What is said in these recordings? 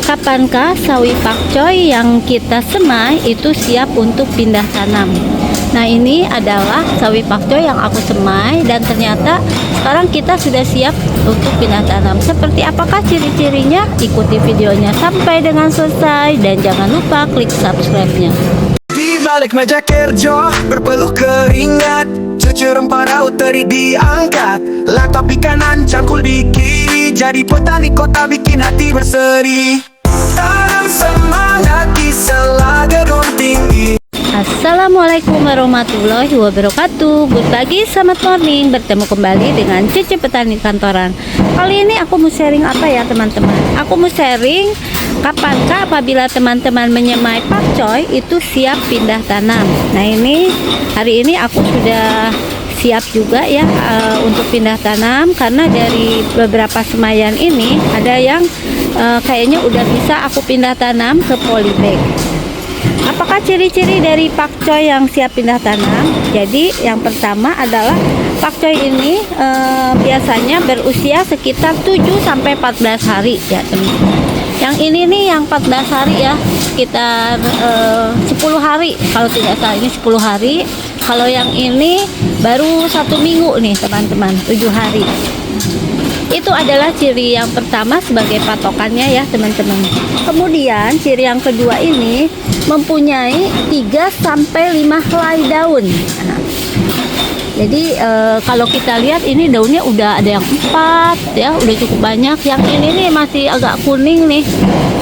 Kapankah sawi pakcoy yang kita semai itu siap untuk pindah tanam? Nah, ini adalah sawi pakcoy yang aku semai dan ternyata sekarang kita sudah siap untuk pindah tanam. Seperti apakah ciri-cirinya? Ikuti videonya sampai dengan selesai dan jangan lupa klik subscribe-nya. Di balik meja kerja berpeluh keringat, cucur rempah raut teri diangkat, latap kanan cangkul di kiri, jadi petani kota bikin hati berseri. Tanam semangat di sela gedung tinggi. Assalamualaikum warahmatullahi wabarakatuh. Good pagi, selamat morning. Bertemu kembali dengan Cici Petani Kantoran. Kali ini aku mau sharing apa ya teman-teman? Aku mau sharing kapankah apabila teman-teman menyemai pakcoy itu siap pindah tanam. Nah, ini hari ini aku sudah siap juga ya untuk pindah tanam, karena dari beberapa semayan ini ada yang kayaknya udah bisa aku pindah tanam ke polybag. Apakah ciri-ciri dari pakcoy yang siap pindah tanam? Jadi yang pertama adalah pakcoy ini biasanya berusia sekitar 7-14 hari ya teman-teman. Yang ini nih yang 14 hari ya, sekitar 10 hari kalau tidak salah, ini 10 hari. Kalau yang ini baru 1 minggu nih teman-teman, 7 hari. Itu adalah ciri yang pertama sebagai patokannya ya teman-teman. Kemudian ciri yang kedua ini mempunyai 3-5 helai daun. Nah, jadi kalau kita lihat ini daunnya udah ada yang 4 ya, udah cukup banyak. Yang ini nih masih agak kuning nih.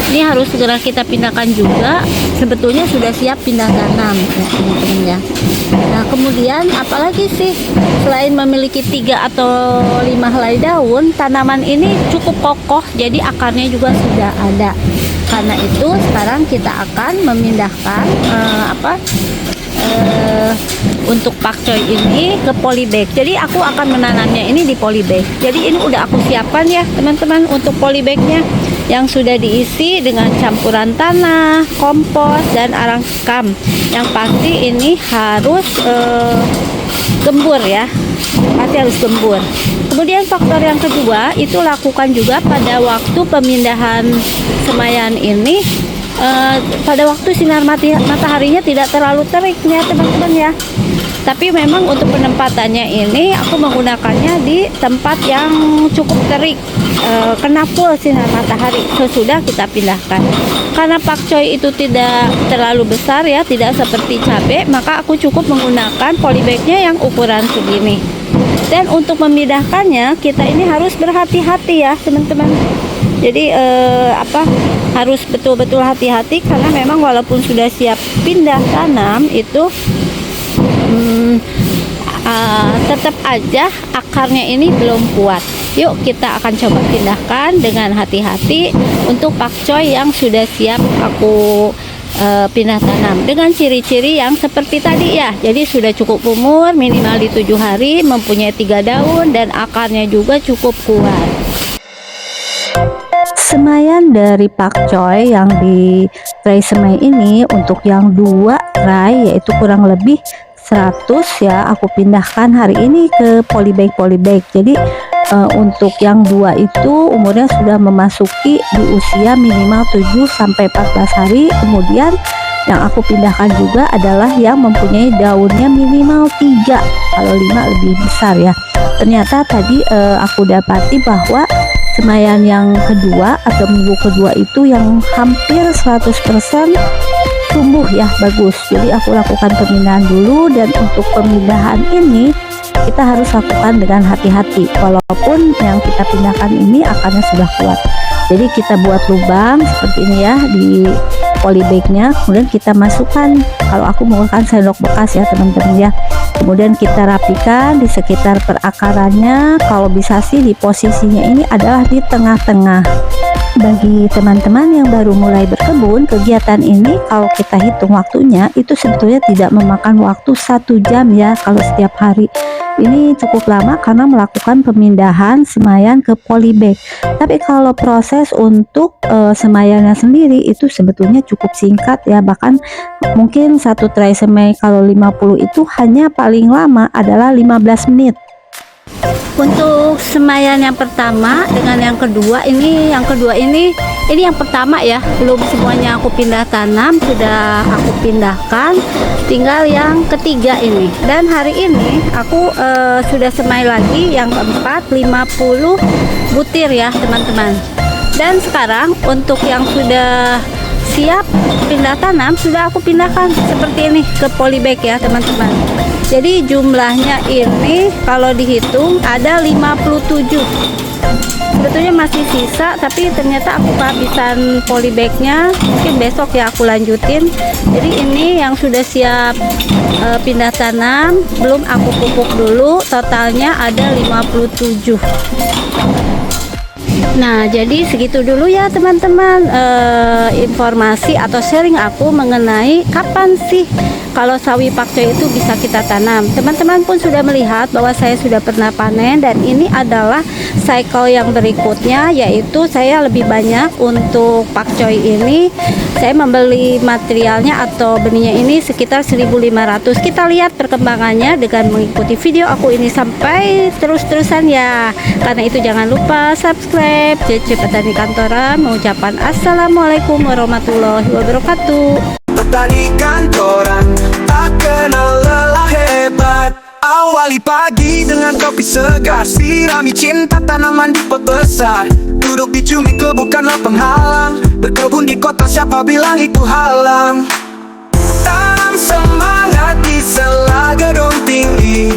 Ini harus segera kita pindahkan juga. Sebetulnya sudah siap pindah tanam ya teman-teman ya. Nah, kemudian apalagi sih selain memiliki 3 atau 5 helai daun, tanaman ini cukup kokoh, jadi akarnya juga sudah ada. Karena itu sekarang kita akan memindahkan untuk pakcoy ini ke polybag. Jadi aku akan menanamnya ini di polybag. Jadi ini udah aku siapkan ya teman-teman untuk polybagnya, yang sudah diisi dengan campuran tanah, kompos, dan arang sekam. Yang pasti ini harus gembur ya, pasti harus gembur. Kemudian faktor yang kedua itu lakukan juga pada waktu pemindahan semayan ini, pada waktu sinar mataharinya tidak terlalu terik ya teman-teman ya. Tapi memang untuk penempatannya ini aku menggunakannya di tempat yang cukup terik, kena full sinar matahari sesudah kita pindahkan. Karena pakcoy itu tidak terlalu besar ya, tidak seperti cabai, maka aku cukup menggunakan polybagnya yang ukuran segini. Dan untuk memindahkannya kita ini harus berhati-hati ya teman-teman. Jadi harus betul-betul hati-hati, karena memang walaupun sudah siap pindah tanam itu tetap aja akarnya ini belum kuat. Yuk kita akan coba pindahkan dengan hati-hati untuk pakcoy yang sudah siap aku pindah tanam dengan ciri-ciri yang seperti tadi ya. Jadi sudah cukup umur, minimal di 7 hari, mempunyai 3 daun, dan akarnya juga cukup kuat. Semaian dari pakcoy yang di tray semai ini untuk yang 2 tray yaitu kurang lebih 100 ya, aku pindahkan hari ini ke polybag. Jadi untuk yang 2 itu umurnya sudah memasuki di usia minimal 7-14 hari. Kemudian yang aku pindahkan juga adalah yang mempunyai daunnya minimal 3, kalau 5 lebih besar ya. Ternyata tadi aku dapati bahwa semaian yang kedua atau minggu kedua itu yang hampir 100% tumbuh ya, bagus. Jadi aku lakukan pemindahan dulu, dan untuk pemindahan ini kita harus lakukan dengan hati-hati. Walaupun yang kita pindahkan ini akarnya sudah kuat, jadi kita buat lubang seperti ini ya di polybagnya. Kemudian kita masukkan, kalau aku menggunakan sendok bekas ya teman-teman ya. Kemudian kita rapikan di sekitar perakarannya. Kalau bisa sih di posisinya ini adalah di tengah-tengah. Bagi teman-teman yang baru mulai berkebun, kegiatan ini kalau kita hitung waktunya itu sebetulnya tidak memakan waktu 1 jam ya kalau setiap hari. Ini cukup lama karena melakukan pemindahan semayan ke polybag. Tapi kalau proses untuk semayannya sendiri itu sebetulnya cukup singkat ya. Bahkan mungkin satu tray semai kalau 50 itu hanya paling lama adalah 15 menit. Untuk semaian yang pertama dengan yang kedua ini yang pertama ya, belum semuanya aku pindah tanam, sudah aku pindahkan, tinggal yang ketiga ini. Dan hari ini aku sudah semai lagi yang keempat, 50 butir ya teman-teman. Dan sekarang untuk yang sudah siap pindah tanam sudah aku pindahkan seperti ini ke polybag ya teman-teman. Jadi jumlahnya ini kalau dihitung ada 57. Sebetulnya masih sisa, tapi ternyata aku kehabisan polybagnya. Mungkin besok ya aku lanjutin. Jadi ini yang sudah siap pindah tanam, belum aku pupuk dulu. Totalnya ada 57. Nah, jadi segitu dulu ya teman-teman, informasi atau sharing aku mengenai kapan sih kalau sawi pakcoy itu bisa kita tanam. Teman-teman pun sudah melihat bahwa saya sudah pernah panen, dan ini adalah cycle yang berikutnya, yaitu saya lebih banyak untuk pakcoy ini. Saya membeli materialnya atau benihnya ini sekitar 1.500. Kita lihat perkembangannya dengan mengikuti video aku ini sampai terus-terusan ya. Karena itu jangan lupa subscribe Cece Petani Kantoran. Mengucapkan assalamualaikum warahmatullahi wabarakatuh. Petani kantoran tak kenal lelah hebat. Awali pagi dengan kopi segar, sirami cinta tanaman di pot besar. Duduk di cumi bukanlah penghalang, berkebun di kota siapa bilang itu halang. Tanam semangat di sela gedung tinggi,